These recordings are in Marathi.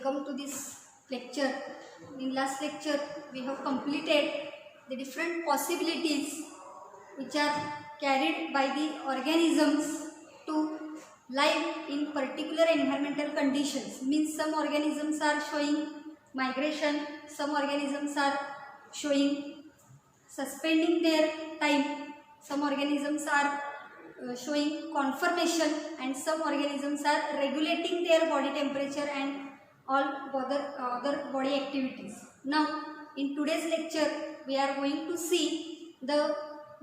welcome to this lecture. In last lecture we have completed the different possibilities which are carried by the organisms to live in particular environmental conditions. Means some organisms are showing migration, some organisms are showing suspending their time, some organisms are showing conformation, and some organisms are regulating their body temperature and all other body activities. Now in today's lecture we are going to see the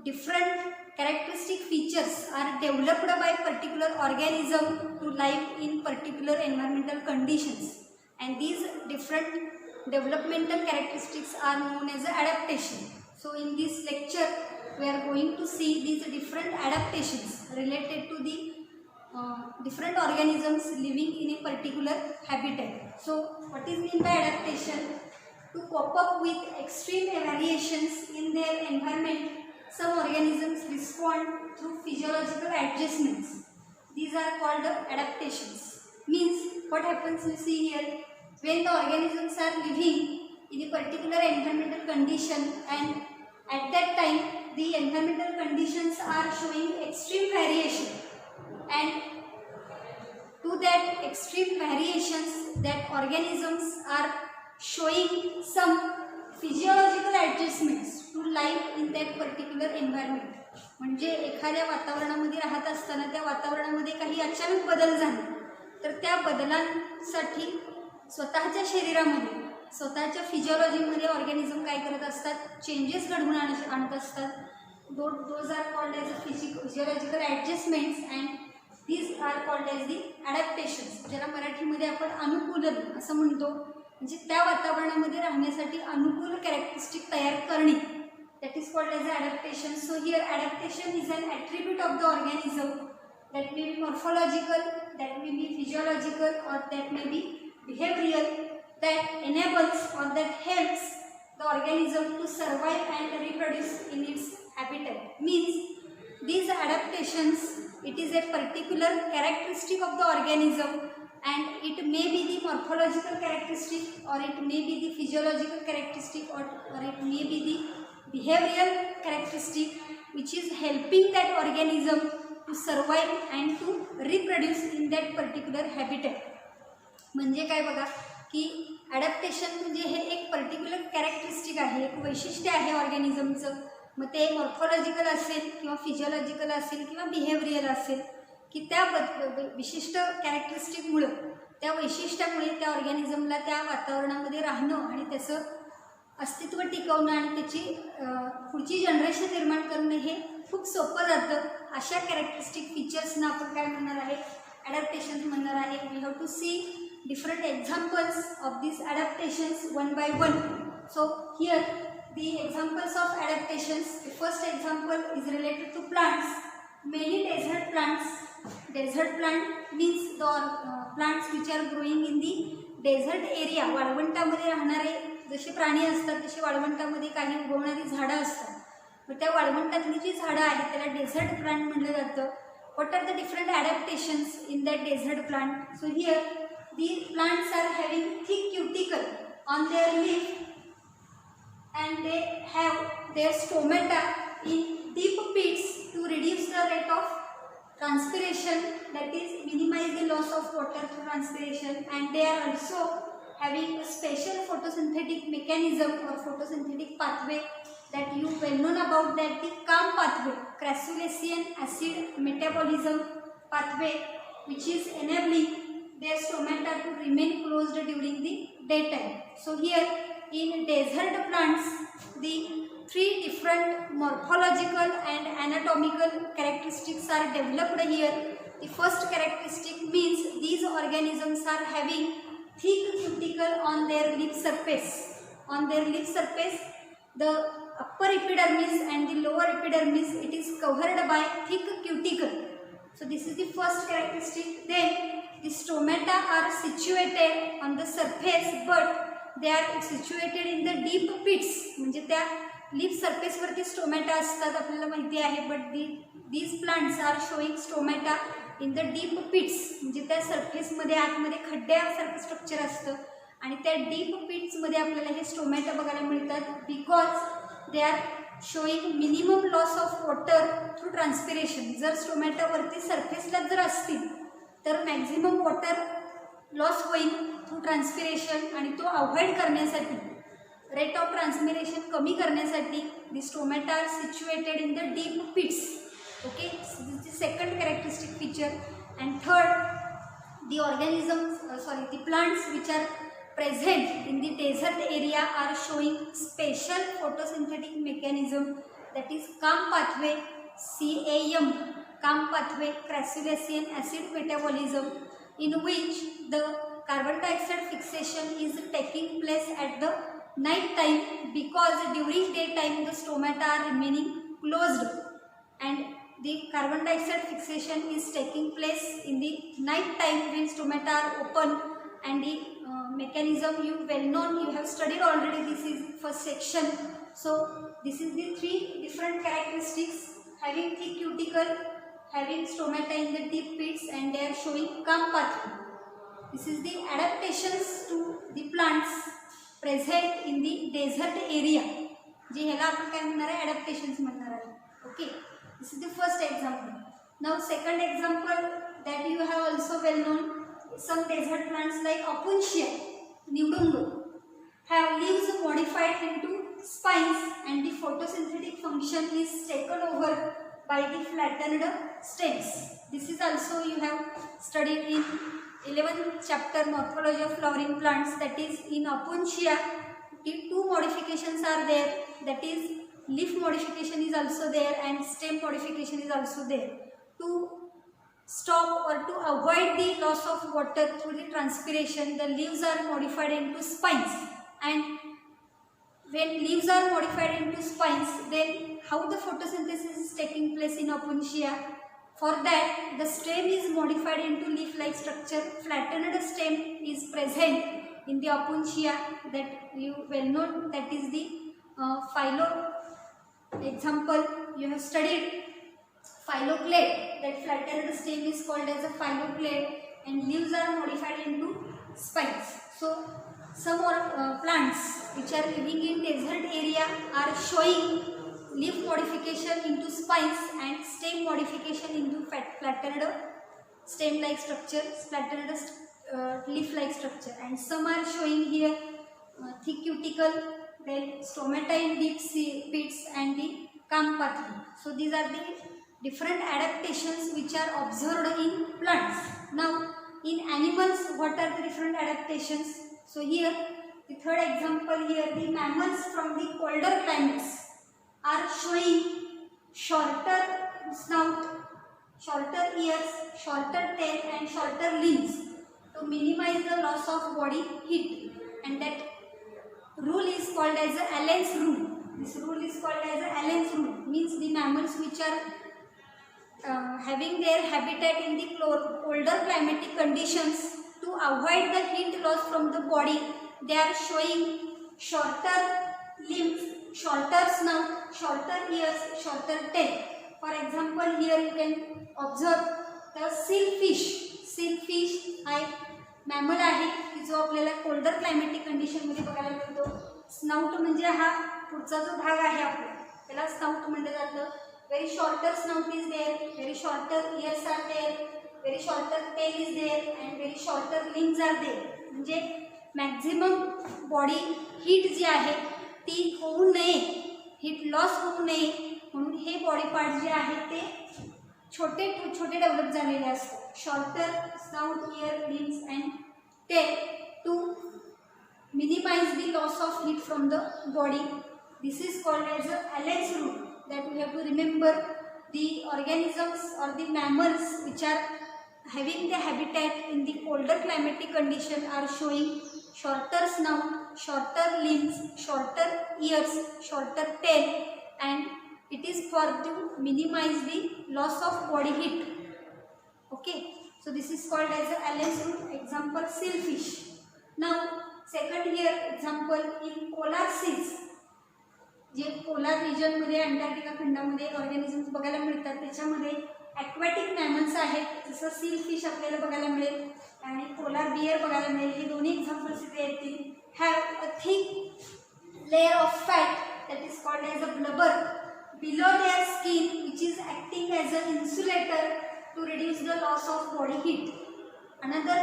different characteristic features are developed by particular organism to live in particular environmental conditions, and these different developmental characteristics are known as adaptation. So in this lecture we are going to see these different adaptations related to the different organisms living in a particular habitat. So what is meant by adaptation? To cope up with extreme variations in their environment, some organisms respond through physiological adjustments. These are called adaptations. Means what happens, you see here, when the organisms are living in a particular environmental condition, and at that time the environmental conditions are showing extreme variation, and to that extreme variations that organisms are showing some physiological adjustments to live in that particular environment. म्हणजे एखाद्या वातावरणामध्ये राहत असताना त्या वातावरणामध्ये काही अचानक बदल झाले तर त्या बदलांसाठी स्वतःच्या शरीरामध्ये स्वतःच्या फिजिओलॉजीमध्ये ऑर्गॅनिझम काय करत असतात, चेंजेस घडवून आणत असतात. Those are called as physiological adjustments and these are called as the adaptations, ज्याला मराठीमध्ये आपण अनुकूलन असं म्हणतो. म्हणजे त्या वातावरणामध्ये राहण्यासाठी अनुकूल कॅरेक्टरिस्टिक तयार करणे, that is called as adaptation. So here adaptation is an attribute of the organism that may be morphological, that may be physiological, or that may be behavioral, that enables or that helps the organism to survive and reproduce in its habitat. Means these adaptations, it is a particular characteristic of the organism, and it may be the morphological characteristic, or it may be the physiological characteristic, or it may be the behavioral characteristic which is helping that organism to survive and to reproduce in that particular habitat. म्हणजे काय बघा की ॲडॅप्टेशन म्हणजे हे एक पर्टिक्युलर कॅरेक्टरिस्टिक आहे, एक वैशिष्ट्य आहे ऑर्गॅनिझमचं. मग ते मॉर्फॉलॉजिकल असेल किंवा फिजिओलॉजिकल असेल किंवा बिहेवियरल असेल, की त्या विशिष्ट कॅरेक्टरिस्टिकमुळं, त्या वैशिष्ट्यामुळे त्या ऑर्गॅनिझमला त्या वातावरणामध्ये राहणं आणि त्याचं अस्तित्व टिकवणं आणि त्याची पुढची जनरेशन निर्माण करणं हे खूप सोपं जातं. अशा कॅरेक्टरिस्टिक फीचर्सना आपण काय म्हणणार आहे, ॲडॅप्टेशन म्हणणार आहे. We have to see different examples of these adaptations one by one. So here the examples of adaptations, the first example is related to plants. Many desert plants, desert plant means the plants which are growing in the desert area. वाळवंटामध्ये राहणारे जसे प्राणी असतात तसे वाळवंटामध्ये काही उगवणारी झाडं असतात. मग त्या वाळवंटातली जी झाडं आहेत त्याला डेझर्ट प्लांट म्हटलं जातं. What are the different adaptations in that desert plant? So here these plants are having thick cuticle on their leaf, and they have their stomata in deep pits to reduce the rate of transpiration, that is minimize the loss of water through transpiration. And they are also having a special photosynthetic mechanism or photosynthetic pathway that you well known about, that the CAM pathway, crassulacean acid metabolism pathway, which is enabling their stomata to remain closed during the daytime. So here in desert plants the three different morphological and anatomical characteristics are developed here. The first characteristic means these organisms are having thick cuticle on their leaf surface. On their leaf surface the upper epidermis and the lower epidermis, it is covered by thick cuticle. So this is the first characteristic. Then the stomata are situated on the surface, but they are situated in the deep pits. म्हणजे त्या लीफ सरफेस वरती स्टोमॅटा असतात आपल्याला माहिती आहे, but these plants are showing stomata in the deep pits. म्हणजे त्या सरफेसमध्ये आतमध्ये खड्ड्यासारखं स्ट्रक्चर असतं आणि त्या डीप पिट्समध्ये आपल्याला हे स्टोमॅटा बघायला मिळतात because they are showing minimum loss of water through transpiration. जर स्टोमॅटा वरती सरफेसला जर असतील तर मॅक्झिमम वॉटर लॉस होईल थ्रू ट्रान्सपिरेशन, आणि तो अवॉइड करण्यासाठी, रेट ऑफ ट्रान्सपिरेशन कमी करण्यासाठी the stomata are situated in the deep pits. Okay, this is second characteristic feature. And third, the the plants which are present in the desert area are showing special photosynthetic mechanism, that is CAM pathway, CAM, CAM pathway, crassulacean acid metabolism, in which the carbon dioxide fixation is taking place at the night time, because during daytime the stomata are remaining closed, and the carbon dioxide fixation is taking place in the night time when stomata are open. And the mechanism you well known, you have studied already, this is first section. So this is the three different characteristics: having thick cuticle, having stomata in the deep pits, and they are showing CAM pathway. This is the adaptations to the plants present in the desert area, जे ह्याला आपण काय म्हणणार आहे, adaptations म्हणणार आहे. Okay, this is the first example. Now second example that you have also well known, some desert plants like Opuntia nidungu have leaves modified into spines, and the photosynthetic function is taken over by the flattened stems. This is also you have studied in 11th chapter Morphology of Flowering Plants, that is in Opuntia the two modifications are there, that is leaf modification is also there and stem modification is also there. To stop or to avoid the loss of water through the transpiration, the leaves are modified into spines, and when leaves are modified into spines, then how the photosynthesis is taking place in Opuntia? For that, the stem is modified into leaf-like structure. Flattened stem is present in the Opuntia, that you well know, that is the phyllo. Example you have studied phylloclade, that flattened stem is called as a phylloclade, and leaves are modified into spines. So some more plants which are living in desert area are showing leaf modification into spines and stem modification into flattened stem like structure, flattened leaf like structure, and some are showing here thick cuticle, then stomata in deep pits, and the CAM pathway. So these are the different adaptations which are observed in plants. Now in animals, what are the different adaptations? So here the third example, here the mammals from the colder climates are showing shorter snout, shorter ears, shorter tail, and shorter limbs to minimize the loss of body heat, and that rule is called as the Allen's rule. This rule is called as the Allen's rule, means the mammals which are having their habitat in the colder climatic conditions, to avoid the heat loss from the body, they are showing shorter limbs, shorter snout, shorter ears, shorter tail. For example, here you can observe the silkfish. Silkfish हा एक मॅमल आहे की जो आपल्याला कोल्डर क्लायमेटिक कंडिशनमध्ये बघायला मिळतो. स्नाउट म्हणजे हा पुढचा जो भाग आहे आपला, त्याला स्नाउट म्हटलं जातं. Very shorter snout is there, very shorter ears are there, very shorter tail is there, and very shorter limbs are there. म्हणजे मॅक्झिमम बॉडी हीट जी आहे ती होऊ नये, हीट लॉस होऊ नये म्हणून हे बॉडी पार्ट जे आहे ते छोटे छोटे डेव्हलप झालेले असतात. Shorter snout, ear, limbs and tail to minimize the loss of heat from the body. This is called as a Allen's rule, that we have to remember. The organisms or the mammals which are having the habitat in the colder climatic condition are showing shorter snout, shorter limbs, shorter ears, shorter tail, and it is for to minimize the loss of body heat. Okay, so this is called as a Allen's rule. Example, silkfish. Now second here example in polar seas, जे पोलार रिजन मध्ये अंटार्क्टिका खंडामध्ये ऑर्गॅनिझम्स बघायला मिळतात, त्याच्यामध्ये ॲक्वॅटिक मॅमल्स आहेत. जसं सील फिश आपल्याला बघायला मिळेल, आणि पोलार बियर बघायला मिळेल. हे दोन्ही एक्झाम्पल्स इथे येतील. Have a thick layer of fat that is called as a blubber below their skin which is acting as an insulator to reduce the loss of body heat. Another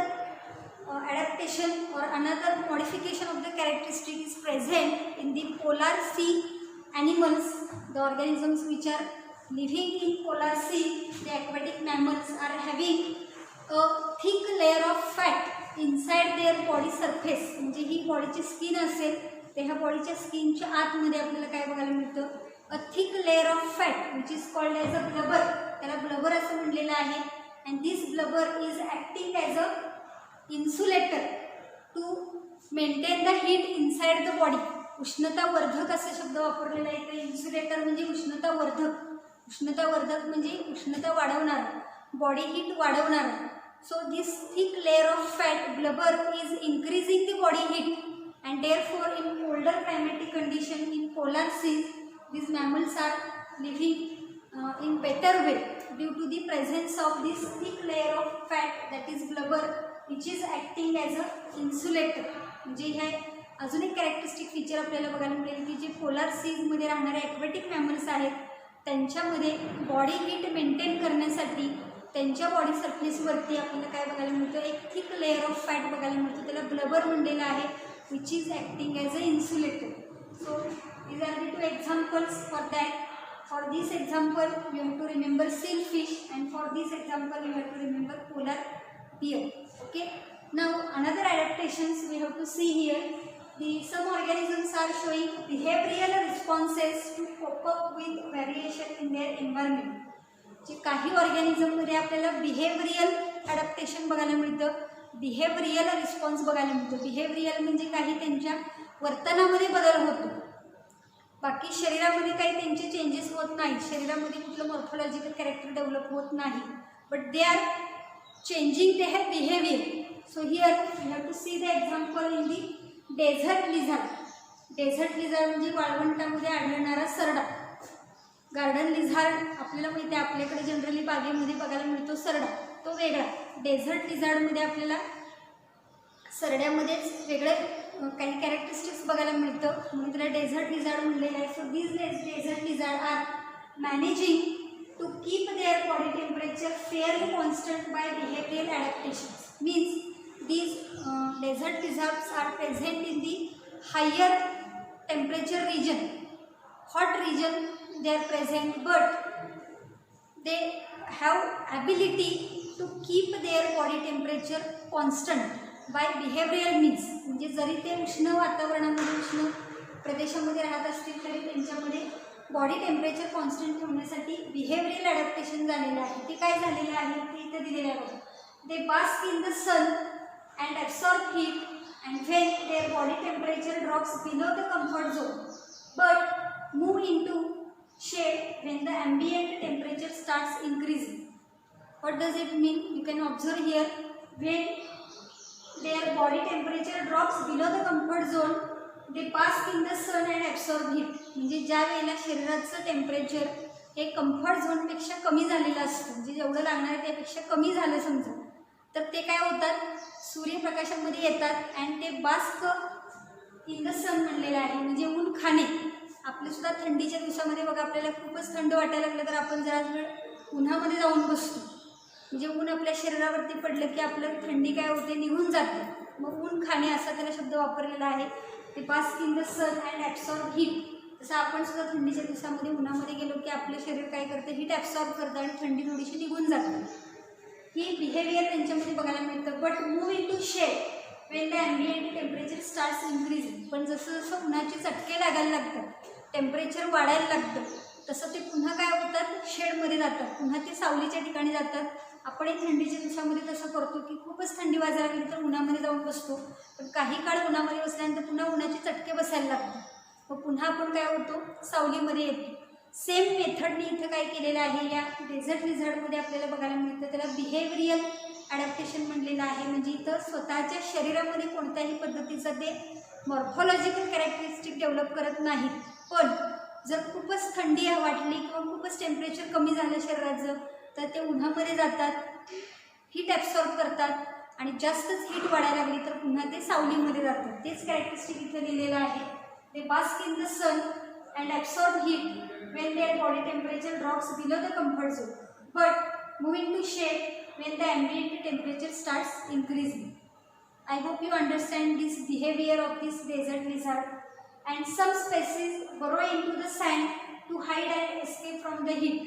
adaptation or another modification of the characteristic is present in the polar sea animals, the organisms which are living in polar sea, the aquatic mammals are having a thick layer of fat inside their body surface. म्हणजे ही बॉडीची स्किन असेल तर ह्या बॉडीच्या स्किनच्या आतमध्ये आपल्याला काय बघायला मिळतं, a thick layer of fat which is called as a blubber. त्याला ब्लबर असं म्हणलेलं आहे. And this blubber is acting as a insulator to maintain the heat inside the body. उष्णतावर्धक असा शब्द वापरलेला आहे इथे. इन्सुलेटर म्हणजे उष्णतावर्धक. उष्णतावर्धक म्हणजे उष्णता वाढवणार, बॉडी हीट वाढवणार. So this thick layer of fat blubber is increasing the body heat and therefore in colder climatic condition in polar seas these mammals are living in better way due to the presence of this thick layer of fat that is blubber which is acting as a insulator. म्हणजे हे अजून एक कॅरेक्टरिस्टिक फीचर आपल्याला बघायला मिळेल की जे पोलार सीजमध्ये राहणारे ॲक्वॅटिक मॅमल्स आहेत त्यांच्यामध्ये बॉडी हीट मेंटेन करण्यासाठी त्यांच्या बॉडी सरफेसवरती आपल्याला काय बघायला मिळतं, एक थिक लेअर ऑफ फॅट बघायला मिळतं. त्याला ब्लबर म्हणलेलं आहे which is acting as a insulator. So these are the two examples for that. For this example you have to remember sailfish and for this example you have to remember polar bear. Okay, now another adaptations we have to see here. Some organisms are showing behavioral responses to cope up with variation in their environment. जे काही ऑर्गॅनिझममध्ये आपल्याला बिहेवियरल अडॅप्टेशन बघायला मिळतं, बिहेवियरल रिस्पॉन्स बघायला मिळतो. बिहेवियरल म्हणजे काही त्यांच्या वर्तनामध्ये बदल होतो, बाकी शरीरामध्ये काही त्यांचे चेंजेस होत नाहीत. शरीरामध्ये कुठलं मॉर्फोलॉजिकल कॅरेक्टर डेव्हलप होत नाही, but they are changing they have behaviour. So here you have to see the example in the desert lizard. Desert lizard म्हणजे वाळवंटामध्ये आढळणारा सरडा. गार्डन लिझार्ड आपल्याला माहिती आहे, आपल्याकडे जनरली बागेमध्ये बघायला मिळतो सरडा, तो वेगळा. डेझर्ट लिझार्डमध्ये आपल्याला सरड्यामध्येच वेगळे काही कॅरेक्टरिस्टिक्स बघायला मिळतं, म्हणून त्याला डेझर्ट लिझार्ड म्हणलेलं आहे. So these desert lizard are managing to keep their body temperature fairly constant by behavioural adaptations. Means these desert lizards are present in the higher temperature region, hot region they are present, but they have ability to keep their body temperature constant by behavioral means. म्हणजे जरी ते उष्ण वातावरणामध्ये उष्ण प्रदेशामध्ये राहत असतील तरी त्यांच्यामध्ये बॉडी टेम्परेचर कॉन्स्टंट ठेवण्यासाठी बिहेवियरल ॲडॅप्टेशन झालेलं आहे. ते काय झालेलं आहे ते इथे दिलेलं आहे. They bask in the sun and absorb heat and when their body temperature drops below the comfort zone but move into shade when the ambient temperature starts increasing. What does it mean? You can observe here, when their body temperature drops below the comfort zone, they bask in the sun and absorb heat. म्हणजे ज्या वेळेला शरीराचं टेम्परेचर हे कम्फर्ट झोनपेक्षा कमी झालेलं असतं, म्हणजे जेवढं लागणार आहे त्यापेक्षा कमी झालं समजा, तर ते काय होतात, सूर्यप्रकाशामध्ये येतात अँड ते बास्क इन द सन म्हणलेलं आहे, म्हणजे ऊन खाणे. आपल्यासुद्धा थंडीच्या दिवसामध्ये बघा आपल्याला खूपच थंड वाटायला लागलं तर आपण जरा वेळ उन्हामध्ये जाऊन बसतो, म्हणजे ऊन आपल्या शरीरावरती पडलं की आपलं थंडी काय होते, निघून जाते. मग ऊन खाणे असा त्याला शब्द वापरलेला आहे. ते bask in the sun and absorb heat. तसं आपण सुद्धा थंडीच्या दिवसामध्ये उन्हामध्ये गेलो की आपलं शरीर काय करतं, हीट ॲब्सॉर्ब करतं आणि थंडी थोडीशी निघून जाते. ही बिहेवियर त्यांच्यामध्ये बघायला मिळतं. But move into shade when the ambient temperature starts increasing. पण जसं जसं उन्हाचे चटके लागायला लागतात, टेम्परेचर वाढायला लागतं, तसं ते पुन्हा काय होतात, शेडमध्ये जातात, पुन्हा ते सावलीच्या ठिकाणी जातात. आपणही थंडीच्या दिवसामध्ये तसं करतो की खूपच थंडी वाजायला लागली तर उन्हामध्ये जाऊन बसतो, पण काही काळ उन्हामध्ये बसल्यानंतर पुन्हा उन्हाचे चटके बसायला लागतात, मग पुन्हा आपण काय होतो, सावलीमध्ये येतो. सेम मेथडने इथं काय केलेलं आहे या डेझर्ट लिझार्डमध्ये आपल्याला बघायला मिळतं. त्याला बिहेवियरल ॲडॅप्टेशन म्हणलेलं आहे. म्हणजे इथं स्वतःच्या शरीरामध्ये कोणत्याही पद्धतीचं ते मॉर्फोलॉजिकल कॅरेक्टरिस्टिक डेव्हलप करत नाहीत, पण जर खूपच थंडी वाटली किंवा खूपच टेम्परेचर कमी झालं शरीराचं तर ते उन्हामध्ये जातात, हीट ॲब्सॉर्ब करतात आणि जास्तच हीट वाढायला लागली तर पुन्हा ते सावलीमध्ये जातात. तेच कॅरेक्टरिस्टिक इथं लिहिलेलं आहे. They bask in the sun and absorb heat when their body temperature drops below the comfort zone but moving to shade when the ambient temperature starts increasing. I hope you understand this behavior of this desert lizard. And some species burrow into the sand to hide and escape from the heat.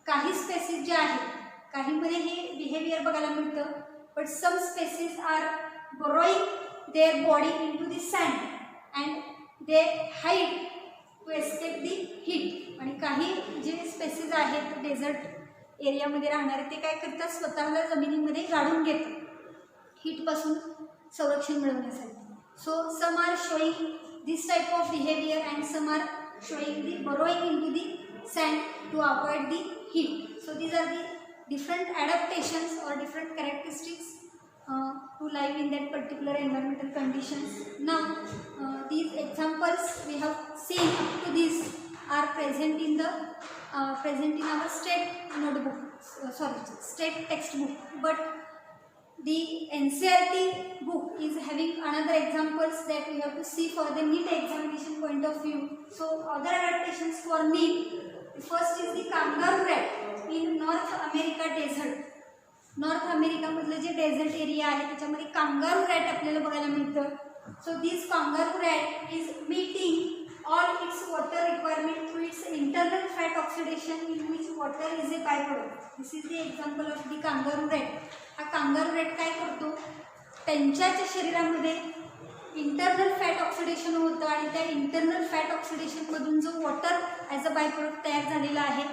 काही स्पेसीज जे आहेत, काहीमध्ये हे बिहेवियर बघायला मिळतं, but some species are burrowing their body into the sand and they hide to escape the heat. आणि काही जे स्पेसीज आहेत डेझर्ट एरियामध्ये राहणारे ते काय करतात, स्वतःला जमिनीमध्ये गाडून घेतात हीटपासून संरक्षण मिळवण्यासाठी. So some are showing this type of behaviour and some are showing the burrowing into the sand to avoid the heat. So these are the different adaptations or different characteristics to live in that particular environmental conditions. Now these examples we have seen up to this are present in our state notebook, state textbook, but the NCERT book is having another examples that we have to see for the NEET examination point of view. So other adaptations for NEET, the first is the kangaroo rat in North America desert. North अमेरिकामधलं जे डेझर्ट एरिया आहे त्याच्यामध्ये कांगारू रॅट आपल्याला बघायला मिळतं. So this kangaroo rat is meeting all its water requirement through its internal fat oxidation in which water is a by product. This is the example of the kangaroo rat. हा कांगारू रॅट काय करतो, त्यांच्याच शरीरामध्ये इंटरनल फॅट ऑक्सिडेशन होतं आणि त्या इंटरनल फॅट ऑक्सिडेशनमधून जो water as a by product तयार झालेला आहे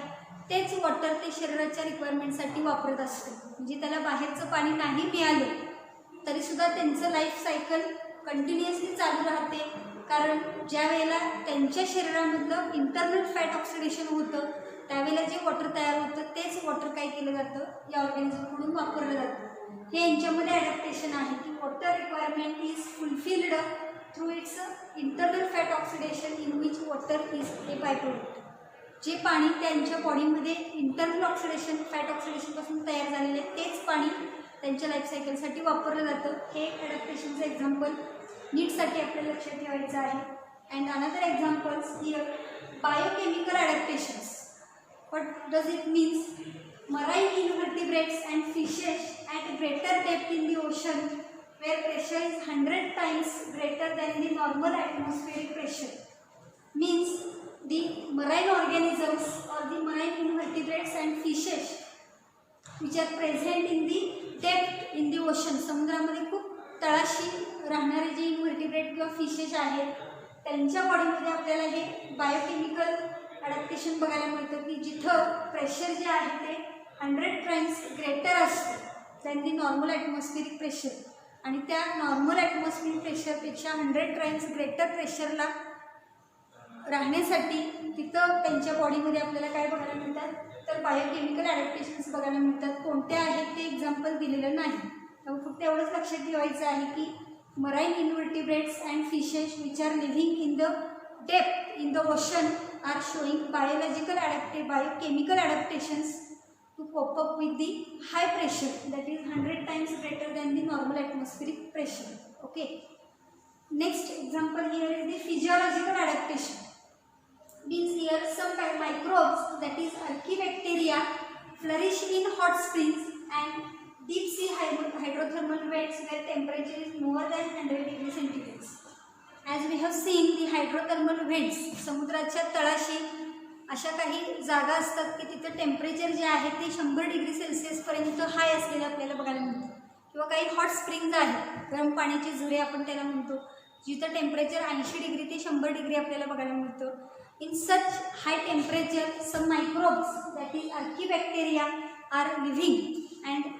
तेच वॉटर ते शरीराच्या रिक्वायरमेंटसाठी वापरत असतं. म्हणजे त्याला बाहेरचं पाणी नाही मिळालं तरीसुद्धा त्यांचं लाईफ सायकल कंटिन्युअसली चालू राहते, कारण ज्या वेळेला त्यांच्या शरीरामधलं इंटरनल फॅट ऑक्सिडेशन होतं त्यावेळेला जे वॉटर तयार होतं तेच वॉटर काय केलं जातं, या ऑर्गॅनिझमकडून वापरलं जातं. हे यांच्यामध्ये ॲडॅप्टेशन आहे की water requirement is fulfilled through its internal fat oxidation in which water is a by product. जे पाणी त्यांच्या बॉडीमध्ये इंटरनल ऑक्सिडेशन फॅट ऑक्सिडेशनपासून तयार झालेलं आहे तेच पाणी त्यांच्या लाईफ सायकलसाठी वापरलं जातं. हे एक ॲडॅप्टेशनचं एक्झाम्पल नीटसाठी आपल्याला लक्षात ठेवायचं आहे. And another examples here biochemical adaptations. What does it means? Marine invertebrates and fishes at greater depth in the ocean where pressure is 100 times greater than the normal atmospheric pressure. Means the marine organisms or the marine invertebrates and fishes which are present in the depth in the ocean. समुद्रामध्ये खूप तळाशी राहणारे जे इन्व्हर्टिब्रेट किंवा फिशेस आहेत त्यांच्या बॉडीमध्ये आपल्याला हे बायोकेमिकल ॲडॅप्टेशन बघायला मिळतं की जिथं प्रेशर जे आहे ते 100 टाइम्स ग्रेटर असतं than the normal atmospheric pressure आणि त्या नॉर्मल ॲटमॉस्फिरिक प्रेशरपेक्षा 100 टाइम्स ग्रेटर प्रेशरला राहण्यासाठी तिथं त्यांच्या बॉडीमध्ये आपल्याला काय बघायला मिळतात, तर बायोकेमिकल ॲडॅप्टेशन्स बघायला मिळतात. कोणते आहेत ते एक्झाम्पल दिलेलं नाही, त्यामुळे फक्त एवढंच लक्षात ठेवायचं आहे की marine invertebrates and fishes which are living in the depth in the ocean are showing biochemical adaptations to cope up with the high pressure that is 100 times greater than the normal atmospheric pressure. Okay, next example here is the physiological adaptation. Means here some microbes that is archaebacteria flourish in hot springs and deep sea hydrothermal vents where temperature is more than 100 degrees centigrade. As we have seen the hydrothermal vents, समुद्राच्या तळाशी अशा काही जागा असतात की तिथं टेम्परेचर जे आहे ते 100 डिग्री सेल्सिअसपर्यंत हाय असलेलं आपल्याला बघायला मिळतं. किंवा काही हॉट स्प्रिंग्ज आहेत, गरम पाण्याचे झरे आपण त्याला म्हणतो, जिथं टेम्परेचर 80 डिग्री ते 100 डिग्री आपल्याला बघायला मिळतं. In such high temperature some microbes that is archaebacteria are living and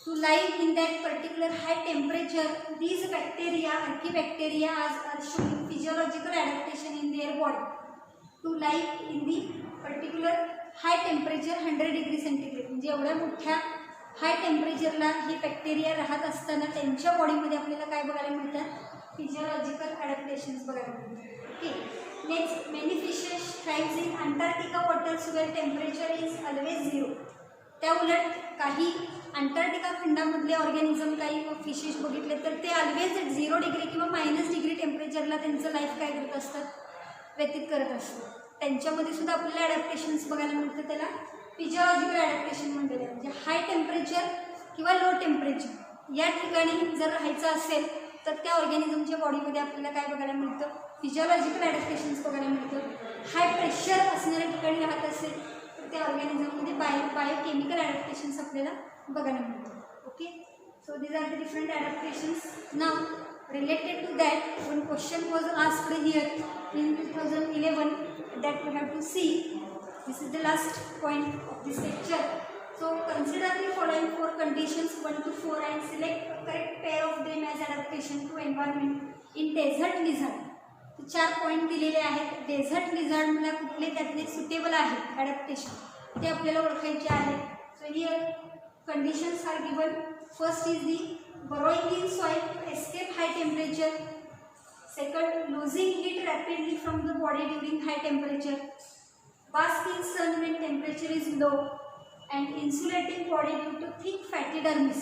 to live in that particular high temperature, these bacteria, archaebacteria are showing physiological adaptation in their body to live in the particular high temperature 100 degree centigrade. म्हणजे एवढ्या मोठ्या हाय टेम्परेचरला हे बॅक्टेरिया राहत असताना त्यांच्या बॉडीमध्ये आपल्याला काय बघायला मिळतात, फिजिओलॉजिकल ॲडॅप्टेशन्स बघायला मिळतात. Okay, next many fishes thrives in Antarctica waters where temperature is always 0. त्या उलट काही अंटार्क्टिका खंडामधले ऑर्गॅनिझम काही फिशेस बघितले तर ते ऑलवेज 0 डिग्री किंवा -डिग्री टेम्परेचरला त्यांचं लाईफ काय करत असतात, व्यतीत करत असतात. त्यांच्यामध्ये सुद्धा आपल्याला ॲडॅप्टेशन्स बघायला मिळतं. त्याला फिजिओलॉजिकल ॲडॅप्टेशन म्हणलेलं आहे. म्हणजे हाय टेम्परेचर किंवा लो टेम्परेचर या ठिकाणी जर राहायचं असेल तर त्या ऑर्गॅनिझमच्या बॉडीमध्ये आपल्याला काय बघायला मिळतं, फिजिओलॉजिकल ॲडॅप्टेशन्स बघायला मिळतं. हाय प्रेशर असणाऱ्या ठिकाणी राहत असेल तर त्या ऑर्गॅनिझममध्ये बायोकेमिकल ॲडॅप्टेशन्स आपल्याला बघायला मिळतात. Okay, so these are the different adaptations. नाव related to that, one question was asked here in 2011 that we have to see. This is the last point of this lecture. So consider the following 4 conditions 1 to 4 and select a correct pair of them as adaptation to environment in desert lizard. तो 4 पॉईंट दिलेले आहेत. डेझर्ट लिझार्डला कुठले त्यातले सुटेबल आहेत ॲडॅप्टेशन ते आपल्याला ओळखायचे आहे. So here conditions are given. First is the burrowing in soil to escape high temperature. Second, losing heat rapidly from the body during high temperature. Bask in sun when temperature is low, and insulating body due to thick fatty dermis.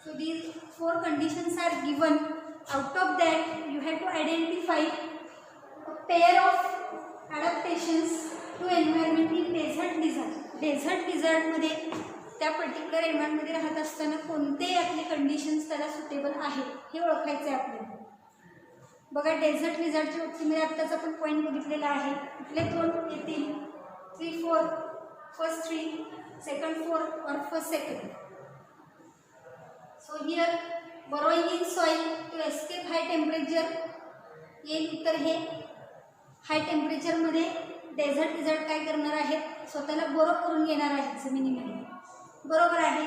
So these 4 conditions are given. Out of that, you have to identify a pair of adaptations to environment in desert lizard. Desert lizard मध्ये त्या पर्टिक्युलर एन्व्हायरमेंटमध्ये राहत असताना कोणते आपले कंडिशन्स त्याला सुटेबल आहेत हे ओळखायचं आहे आपल्याला. बघा, डेझर्ट लिझार्डच्या बाबतीमध्ये आत्ताच आपण पॉईंट बघितलेला आहे. कुठले 2 येतील, 3, 4, फर्स्ट 3, सेकंड 4 और first second. So here burrowing in soil to escape high temperature येईल. तर हे हाय टेम्परेचरमध्ये डेझर्ट लिझार्ड काय करणार आहेत, स्वतःला बोरो करून घेणार आहेत जमिनीमध्ये. बरोबर आहे,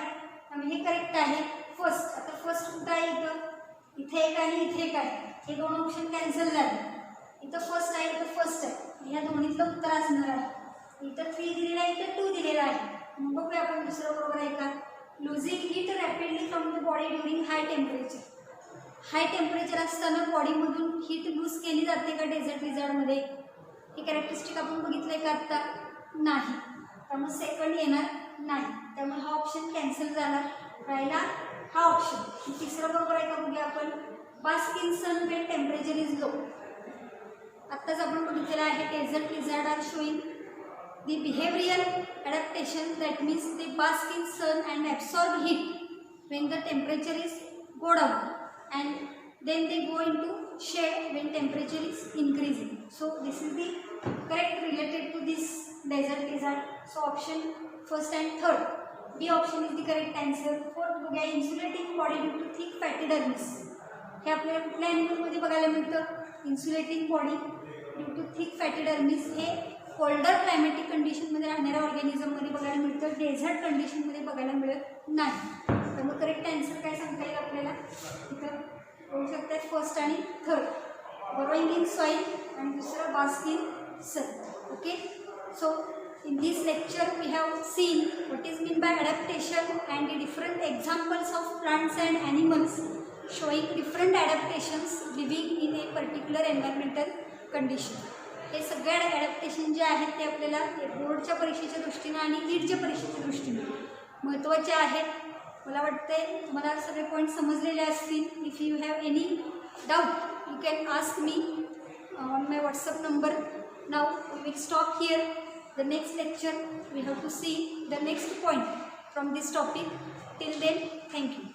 आणि हे करेक्ट आहे. फर्स्ट, आता फर्स्ट कुठं आहे, इथे एक आणि इथे एक आहे. हे 2 ऑप्शन कॅन्सल झाले. इथं फर्स्ट आहे, इथं फर्स्ट आहे. ह्या दोन्हीतलं उत्तर असणार आहे. इथं 3 दिलेलं आहे, इथं 2 दिलेलं आहे. मग बघूया आपण दुसरं बरोबर आहे का. Losing heat rapidly from the body during high temperature. High temperature असताना बॉडीमधून हीट लूज केली जाते का डेझर्ट लिझार्डमध्ये. हे कॅरेक्टरिस्टिक आपण बघितलं आहे का आत्ता, नाही. त्यामुळे सेकंड येणार नाही. त्यामुळे हा ऑप्शन कॅन्सल झाला, राहिला हा ऑप्शन. तिसरं बरोबर आहे का बघूया आपण. Bask in sun when temperature is low. आत्ताच आपण बघितलेलं आहे. Desert lizard are showing the behavioural adaptation, that means they bask in sun and absorb heat when the temperature is go down and then they go into shade when temperature is increasing. So this is the correct related to this desert lizard. So option first and third, b option is the correct answer. Fourth बघूया, insulating body due to thick fatty dermis. हे आपल्याला कुठल्या ॲनिमलमध्ये बघायला मिळतं, insulating body due to thick fatty dermis. हे कोल्डर क्लायमॅटिक कंडिशनमध्ये राहणाऱ्या ऑर्गॅनिझममध्ये बघायला मिळतं, डेझर्ट कंडिशनमध्ये बघायला मिळत नाही. त्यामुळे करेक्ट आन्सर काय सांगता येईल आपल्याला, इथं होऊ शकतात फर्स्ट आणि थर्ड, बरोइंग इन सॉइल आणि दुसरं bask in sun. Okay, so in this lecture we have seen what is meant by adaptation and the different examples of plants and animals showing different adaptations living in a particular environmental condition. हे सगळे ॲडॅप्टेशन जे आहेत ते आपल्याला बोर्डच्या परीक्षेच्या दृष्टीनं आणि नीटच्या परीक्षेच्या दृष्टीनं महत्त्वाचे आहेत. मला वाटते तुम्हाला सगळे पॉईंट समजलेले असतील. If you have any doubt you can ask me on my WhatsApp number. Now we will stop here. The next lecture we have to see the next point from this topic. Till then, thank you.